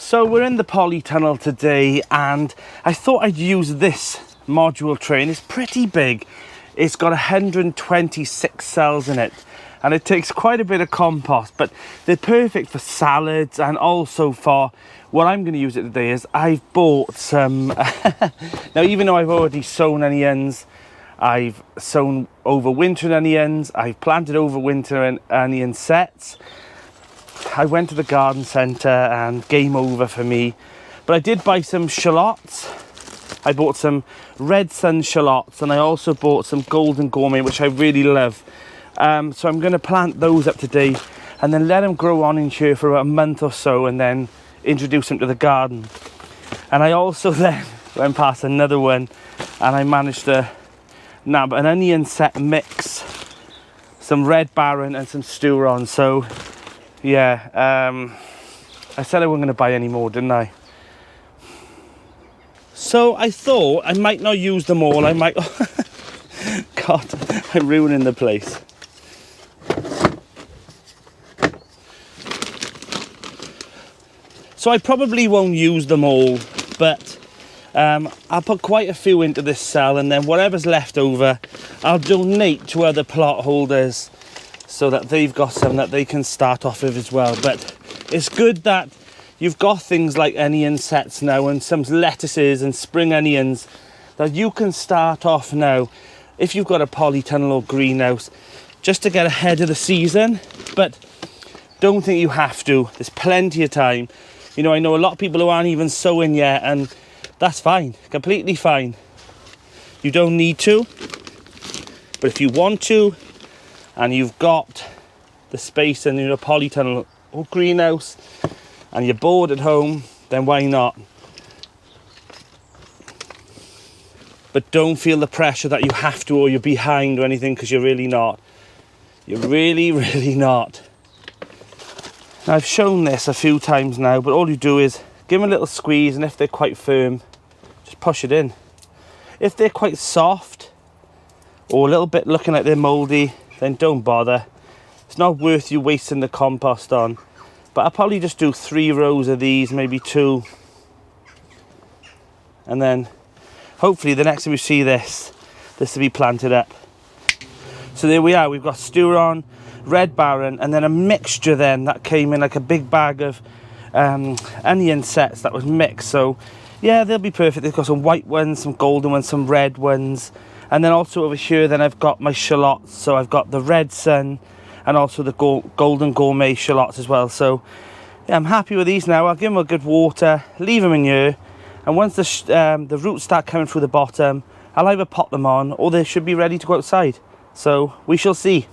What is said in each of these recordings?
So we're in the polytunnel today, and I thought I'd use this module tray, and it's pretty big. It's got 126 cells in it, and it takes quite a bit of compost, but they're perfect for salads, and also for what I'm going to use it today is I've bought some now, even though I've already sown onions, I've sown overwintering onions, I've planted overwintering onion sets. I went to the garden centre and game over for me, but I did buy some shallots. I bought some red sun shallots, and I also bought some golden gourmet, which I really love. So I'm going to plant those up today and then let them grow on in here for about a month or so, and then introduce them to the garden. And I also then went past another one, and I managed to nab an onion set mix, some red baron and some Sturon. So yeah, I said I wasn't going to buy any more, didn't I? So I thought I might not use them all. I might... God, I'm ruining the place. So I probably won't use them all, but I'll put quite a few into this cell, and then whatever's left over, I'll donate to other plot holders so that they've got some that they can start off with as well. But it's good that you've got things like onion sets now, and some lettuces and spring onions that you can start off now if you've got a polytunnel or greenhouse, just to get ahead of the season. But don't think you have to. There's plenty of time. You know, I know a lot of people who aren't even sowing yet, and that's fine, completely fine. You don't need to, but if you want to, and you've got the space in your polytunnel or greenhouse, and you're bored at home, then why not? But don't feel the pressure that you have to, or you're behind or anything, because you're really not. You're really, really not. Now, I've shown this a few times now, but all you do is give them a little squeeze, and if they're quite firm, just push it in. If they're quite soft, or a little bit looking like they're mouldy, then don't bother. It's not worth you wasting the compost on. But I'll probably just do 3 rows of these, maybe 2. And then hopefully the next time you see this will be planted up. So there we are, we've got Sturon, red baron, and then a mixture then that came in like a big bag of onion sets that was mixed. So yeah, they'll be perfect. They've got some white ones, some golden ones, some red ones. And then also over here, then I've got my shallots. So I've got the red sun and also the golden gourmet shallots as well. So yeah, I'm happy with these now. I'll give them a good water, leave them in here. And once the roots start coming through the bottom, I'll either pot them on, or they should be ready to go outside. So we shall see.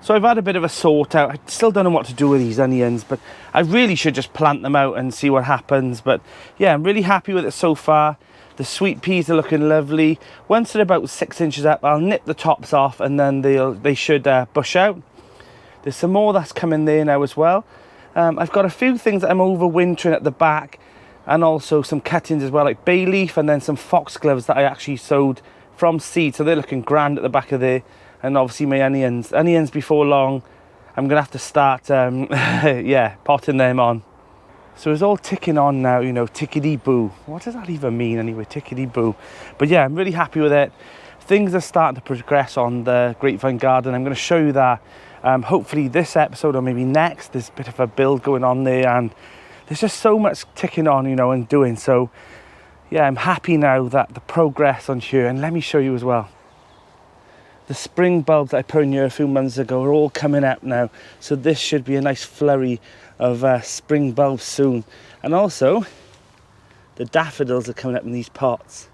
So I've had a bit of a sort out. I still don't know what to do with these onions, but I really should just plant them out and see what happens. But yeah, I'm really happy with it so far. The sweet peas are looking lovely. Once they're about 6 inches up, I'll nip the tops off, and then they should bush out. There's some more that's coming there now as well. I've got a few things that I'm overwintering at the back, and also some cuttings as well, like bay leaf, and then some foxgloves that I actually sowed from seed. So they're looking grand at the back of there. And obviously my onions before long, I'm gonna have to start yeah, potting them on. So it's all ticking on now, you know, tickety-boo. What does that even mean anyway, tickety-boo? But yeah, I'm really happy with it. Things are starting to progress on the grapevine garden. I'm going to show you that hopefully this episode, or maybe next. There's a bit of a build going on there, and there's just so much ticking on, you know, and doing. So yeah, I'm happy now that the progress on here, and let me show you as well. The spring bulbs that I put in here a few months ago are all coming up now. So this should be a nice flurry of spring bulbs soon. And also, the daffodils are coming up in these pots.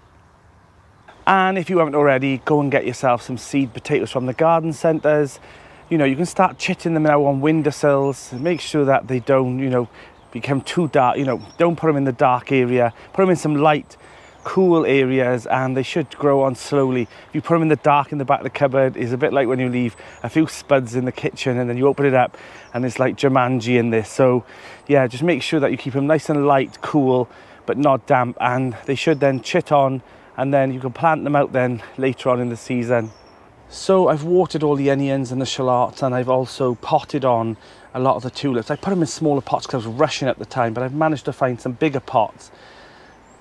And if you haven't already, go and get yourself some seed potatoes from the garden centres. You know, you can start chitting them now on windowsills. Make sure that they don't, you know, become too dark. You know, don't put them in the dark area. Put them in some light, cool areas, and they should grow on slowly. If you put them in the dark in the back of the cupboard, it's a bit like when you leave a few spuds in the kitchen and then you open it up and it's like Jumanji in this. So yeah, just make sure that you keep them nice and light, cool, but not damp, and they should then chit on, and then you can plant them out then later on in the season. So I've watered all the onions and the shallots, and I've also potted on a lot of the tulips. I put them in smaller pots because I was rushing at the time, but I've managed to find some bigger pots.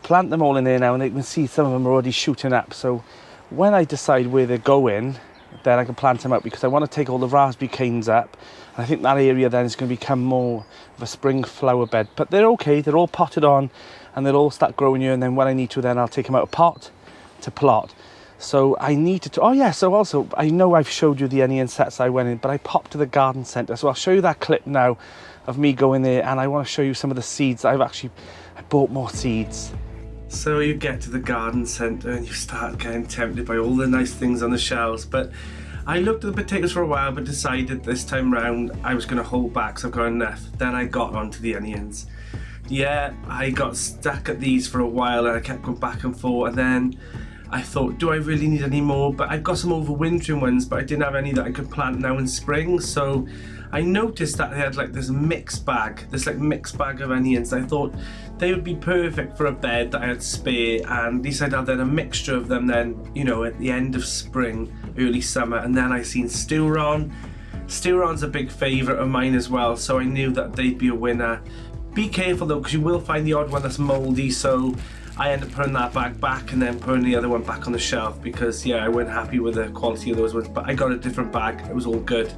Plant them all in there now, and you can see some of them are already shooting up. So when I decide where they're going, then I can plant them out, because I want to take all the raspberry canes up. And I think that area then is going to become more of a spring flower bed. But they're okay, they're all potted on, and they'll all start growing here. And then when I need to, then I'll take them out of pot to plot. So I need to, oh yeah, so also, I know I've showed you the onion sets I went in, but I popped to the garden centre. So I'll show you that clip now of me going there, and I want to show you some of the seeds. I bought more seeds. So you get to the garden centre and you start getting tempted by all the nice things on the shelves. But I looked at the potatoes for a while, but decided this time round I was going to hold back, so I've got enough. Then I got onto the onions. Yeah, I got stuck at these for a while, and I kept going back and forth, and then I thought, do I really need any more? But I've got some overwintering ones, but I didn't have any that I could plant now in spring. So I noticed that they had like this mixed bag of onions. I thought they would be perfect for a bed that I had spare, and at least I'd have then a mixture of them then, you know, at the end of spring, early summer. And then I seen Stewron. Stewron's a big favourite of mine as well, so I knew that they'd be a winner. Be careful though, because you will find the odd one that's mouldy, so I ended up putting that bag back and then putting the other one back on the shelf, because yeah, I wasn't happy with the quality of those ones, but I got a different bag, it was all good.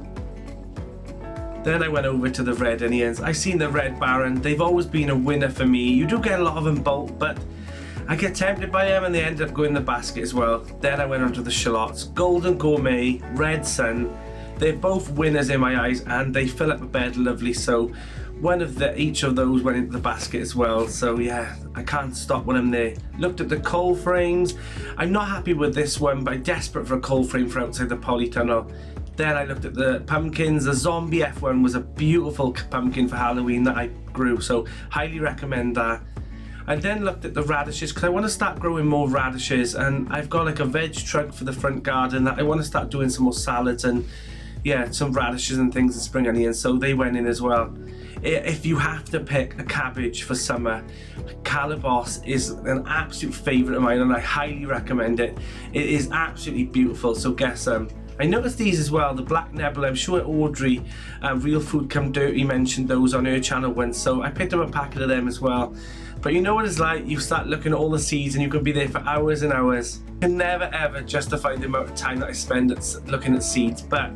Then I went over to the red onions. I seen the Red Baron. They've always been a winner for me. You do get a lot of them bulk, but I get tempted by them and they end up going in the basket as well. Then I went on to the shallots. Golden Gourmet, Red Sun. They're both winners in my eyes, and they fill up a bed lovely. So each of those went into the basket as well. So yeah, I can't stop when I'm there. Looked at the coal frames. I'm not happy with this one, but I'm desperate for a coal frame for outside the polytunnel. Then I looked at the pumpkins. The Zombie F1 was a beautiful pumpkin for Halloween that I grew, so highly recommend that. I then looked at the radishes, because I want to start growing more radishes, and I've got like a veg trug for the front garden that I want to start doing some more salads and yeah, some radishes and things and spring onions, so they went in as well. If you have to pick a cabbage for summer, Calabos is an absolute favourite of mine, and I highly recommend it. It is absolutely beautiful, so get some. I noticed these as well, the Black Nebula. I'm sure Audrey, Real Food Come Dirty, mentioned those on her channel once, so I picked up a packet of them as well. But you know what it's like, you start looking at all the seeds and you can be there for hours and hours. I can never ever justify the amount of time that I spend looking at seeds, but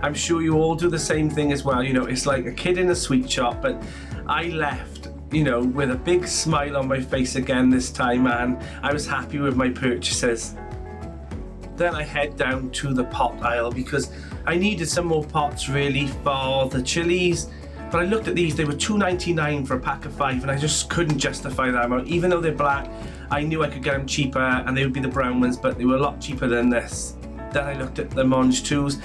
I'm sure you all do the same thing as well. You know, it's like a kid in a sweet shop, but I left, you know, with a big smile on my face again this time, and I was happy with my purchases. Then I head down to the pot aisle, because I needed some more pots really for the chilies. But I looked at these, they were $2.99 for a pack of 5, and I just couldn't justify that amount. Even though they're black, I knew I could get them cheaper, and they would be the brown ones, but they were a lot cheaper than this. Then I looked at the Mangetout.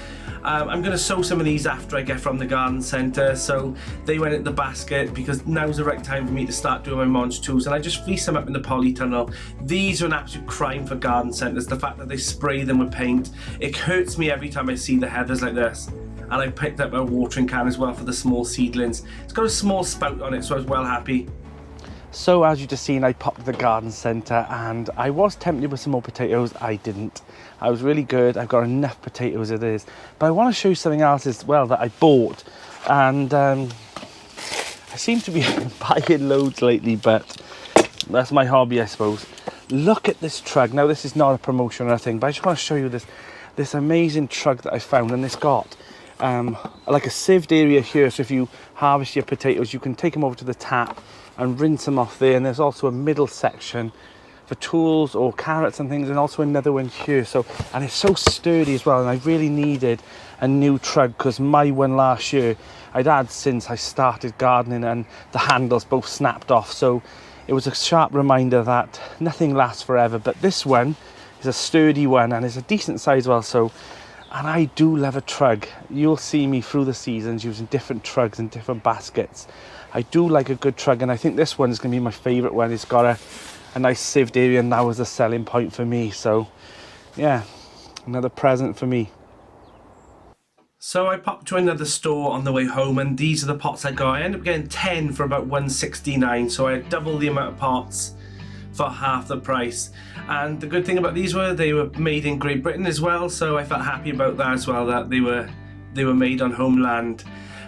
I'm going to sow some of these after I get from the garden centre, so they went in the basket, because now's the right time for me to start doing my Mangetouts, and I just fleece them up in the polytunnel. These are an absolute crime for garden centres, the fact that they spray them with paint. It hurts me every time I see the heathers like this. And I picked up a watering can as well for the small seedlings. It's got a small spout on it, so I was well happy. So as you just seen, I popped to the garden centre, and I was tempted with some more potatoes. I didn't. I was really good. I've got enough potatoes as it is. But I want to show you something else as well that I bought. And I seem to be buying loads lately, but that's my hobby, I suppose. Look at this trug. Now, this is not a promotion or anything, but I just want to show you this amazing trug that I found. And it's got like a sieved area here. So if you harvest your potatoes, you can take them over to the tap and rinse them off there. And there's also a middle section for tools or carrots and things, and also another one here. So, and it's so sturdy as well, and I really needed a new trug, because my one last year I'd had since I started gardening, and the handles both snapped off. So it was a sharp reminder that nothing lasts forever, but this one is a sturdy one, and it's a decent size as well. So, and I do love a trug. You'll see me through the seasons using different trugs in different baskets. I do like a good trug, and I think this one is going to be my favourite one. It's got a nice sieved area, and that was a selling point for me. So yeah, another present for me. So I popped to another store on the way home, and these are the pots I got. I ended up getting 10 for about $1.69, so I had double the amount of pots for half the price. And the good thing about these were they were made in Great Britain as well, so I felt happy about that as well, that they were made on homeland.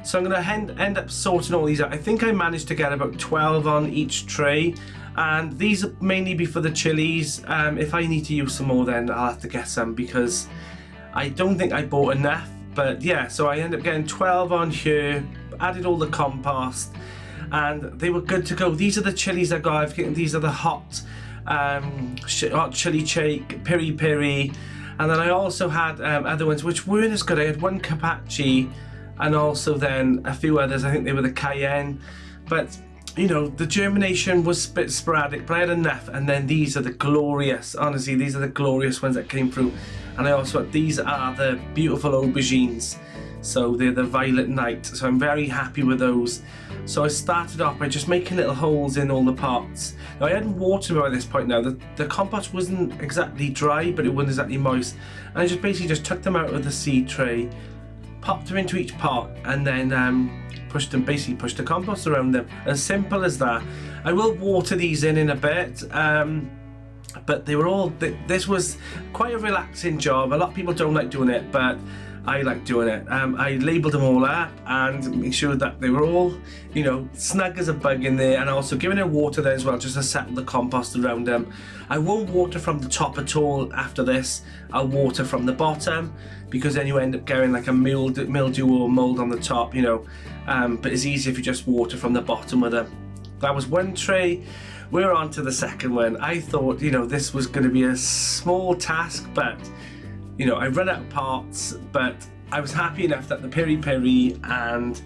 So I'm going to end up sorting all these out. I think I managed to get about 12 on each tray, and these are mainly be for the chilies. If I need to use some more, then I'll have to get some, because I don't think I bought enough. But yeah, so I ended up getting 12 on here, added all the compost, and they were good to go. These are the chilies I got. These are the hot chili shake, piri piri, and then I also had other ones which weren't as good. I had one kapachi, and also then a few others. I think they were the cayenne, but you know, the germination was a bit sporadic, but I had enough. And then these are the glorious, honestly, these are the glorious ones that came through. And I also, these are the beautiful aubergines. So they're the violet night. So I'm very happy with those. So I started off by just making little holes in all the pots. Now I hadn't watered them by this point now. The compost wasn't exactly dry, but it wasn't exactly moist. And I just basically just took them out of the seed tray, popped them into each pot, and then pushed the compost around them. As simple as that. I will water these in a bit, but they were all, this was quite a relaxing job. A lot of people don't like doing it, but I like doing it. I labelled them all up and make sure that they were all, you know, snug as a bug in there, and also giving it water there as well, just to settle the compost around them. I won't water from the top at all after this. I'll water from the bottom, because then you end up getting like a mildew or mould on the top, you know. But it's easier if you just water from the bottom with them. That was one tray. We're on to the second one. I thought, you know, this was going to be a small task, but you know, I ran out of pots, but I was happy enough that the piri piri and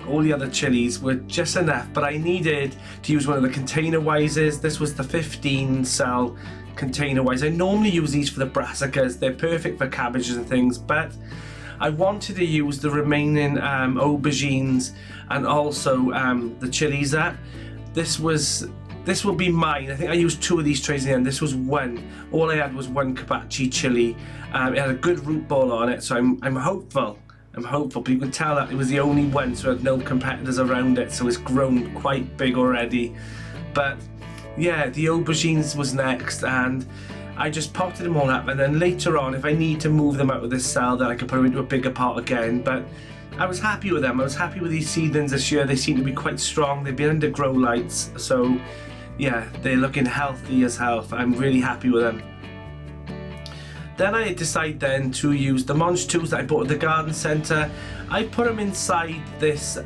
all the other chilies were just enough. But I needed to use one of the container wises. This was the 15 cell container wise. I normally use these for the brassicas. They're perfect for cabbages and things, but I wanted to use the remaining aubergines and also the chilies up. This will be mine. I think I used 2 of these trays in the end. This was one. All I had was one kapachi chili. It had a good root ball on it, so I'm hopeful. I'm hopeful, but you can tell that it was the only one, so it had no competitors around it, so it's grown quite big already. But yeah, the aubergines was next, and I just potted them all up, and then later on, if I need to move them out of this cell, then I can put them into a bigger pot again. But I was happy with them. I was happy with these seedlings this year. They seem to be quite strong. They've been under grow lights, so yeah, they're looking healthy as hell. I'm really happy with them. Then I decided then to use the Mangetots that I bought at the garden centre. I put them inside this,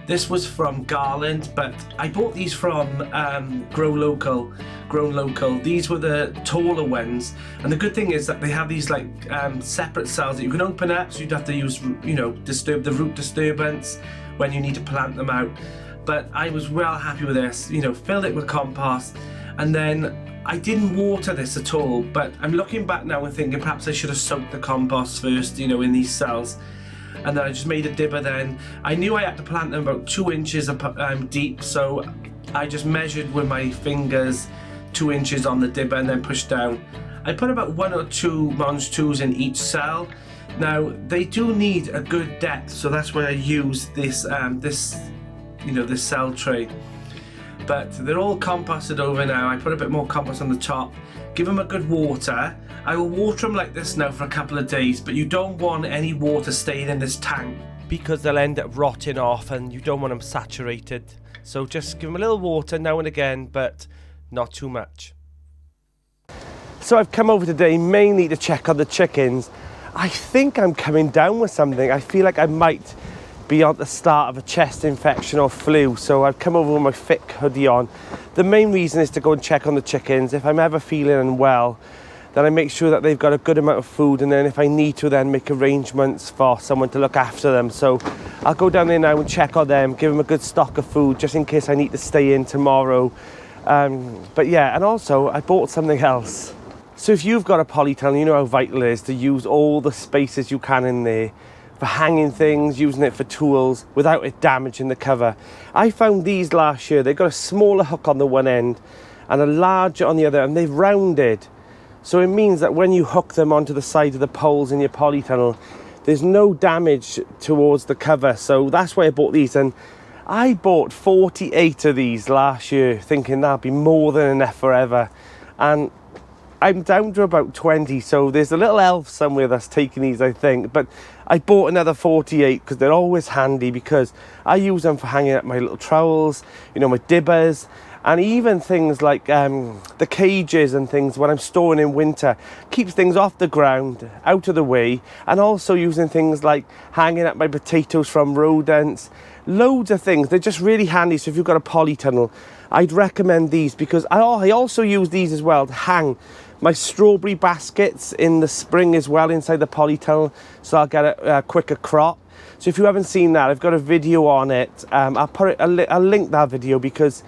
this was from Garland, but I bought these from Grown Local. These were the taller ones, and the good thing is that they have these like separate cells that you can open up, so you'd have to use, you know, disturb the root disturbance when you need to plant them out. But I was well happy with this, you know, filled it with compost, and then I didn't water this at all, but I'm looking back now and thinking perhaps I should have soaked the compost first, you know, in these cells. And then I just made a dibber then. I knew I had to plant them about 2 inches deep, so I just measured with my fingers 2 inches on the dibber and then pushed down. I put about 1 or 2 Mangetots in each cell. Now, they do need a good depth, so that's why I use this, this cell tray. But they're all composted over now. I put a bit more compost on the top, give them a good water. I will water them like this now for a couple of days, but you don't want any water staying in this tank because they'll end up rotting off, and you don't want them saturated. So just give them a little water now and again, but not too much. So I've come over today mainly to check on the chickens. I think I'm coming down with something. I feel like I might be at the start of a chest infection or flu, so I've come over with my thick hoodie on. The main reason is to go and check on the chickens. If I'm ever feeling unwell, then I make sure that they've got a good amount of food, and then if I need to, then make arrangements for someone to look after them. So I'll go down there now and check on them, give them a good stock of food just in case I need to stay in tomorrow. But yeah, and also I bought something else. So if you've got a polytunnel, you know how vital it is to use all the spaces you can in there for hanging things, using it for tools without it damaging the cover. I found these last year. They've got a smaller hook on the one end and a larger on the other, and they've rounded. So it means that when you hook them onto the side of the poles in your polytunnel, there's no damage towards the cover. So that's why I bought these, and I bought 48 of these last year thinking that'd be more than enough forever, and I'm down to about 20, so there's a little elf somewhere that's taking these, I think. But I bought another 48 because they're always handy, because I use them for hanging up my little trowels, you know, my dibbers, and even things like the cages and things when I'm storing in winter. Keeps things off the ground, out of the way, and also using things like hanging up my potatoes from rodents. Loads of things. They're just really handy. So if you've got a polytunnel, I'd recommend these, because I also use these as well to hang my strawberry baskets in the spring as well inside the polytunnel, so I'll get a quicker crop. So if you haven't seen that, I've got a video on it. I'll link that video, because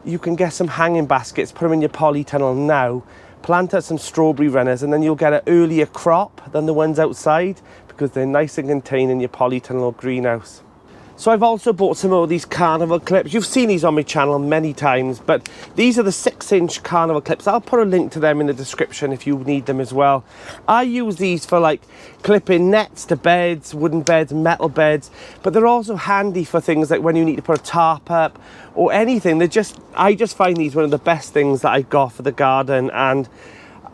you can get some hanging baskets, put them in your polytunnel now, plant out some strawberry runners, and then you'll get an earlier crop than the ones outside, because they're nice and contained in your polytunnel or greenhouse. So I've also bought some of these carnival clips. You've seen these on my channel many times, but these are the 6-inch carnival clips. I'll put a link to them in the description if you need them as well. I use these for like clipping nets to beds, wooden beds, metal beds, but they're also handy for things like when you need to put a tarp up or anything. I just find these one of the best things that I've got for the garden, and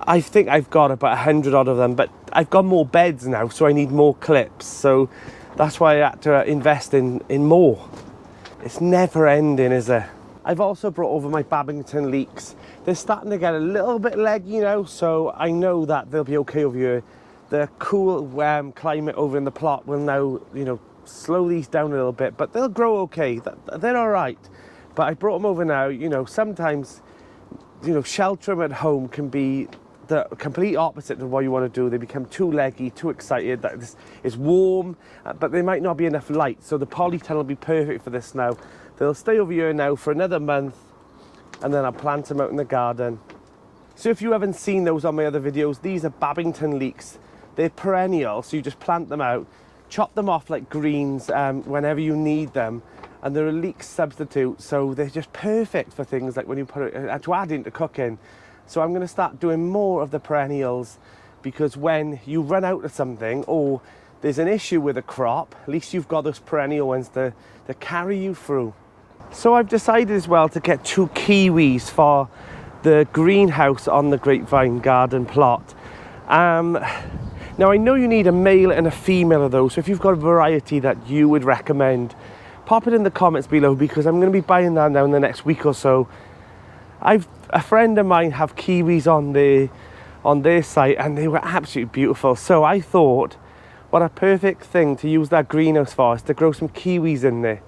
I think I've got about 100 odd of them, but I've got more beds now, so I need more clips. So that's why I had to invest in more. It's never ending, is it? I've also brought over my Babington leeks. They're starting to get a little bit leggy now, so I know that they'll be okay over here. The cool climate over in the plot will now, you know, slow these down a little bit, but they'll grow okay. They're all right. But I brought them over now. You know, sometimes, you know, shelter them at home can be the complete opposite of what you want to do. They become too leggy, too excited, that it's warm, but there might not be enough light. So the polytunnel will be perfect for this now. They'll stay over here now for another month, and then I'll plant them out in the garden. So if you haven't seen those on my other videos, these are Babington leeks. They're perennial, so you just plant them out, chop them off like greens whenever you need them, and they're a leek substitute, so they're just perfect for things like when you put it to add into cooking. So I'm going to start doing more of the perennials, because when you run out of something or there's an issue with a crop, at least you've got those perennial ones to carry you through. So I've decided as well to get 2 kiwis for the greenhouse on the grapevine garden plot. Now I know you need a male and a female of those, so if you've got a variety that you would recommend, pop it in the comments below, because I'm going to be buying that now in the next week or so. A friend of mine have kiwis on their site, and they were absolutely beautiful. So I thought, what a perfect thing to use that greenhouse for, is to grow some kiwis in there.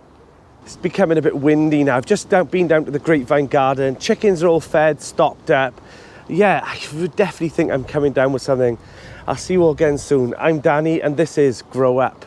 It's becoming a bit windy now. I've just been down to the grapevine garden. Chickens are all fed, stocked up. Yeah, I would definitely think I'm coming down with something. I'll see you all again soon. I'm Danny, and this is Grow Up.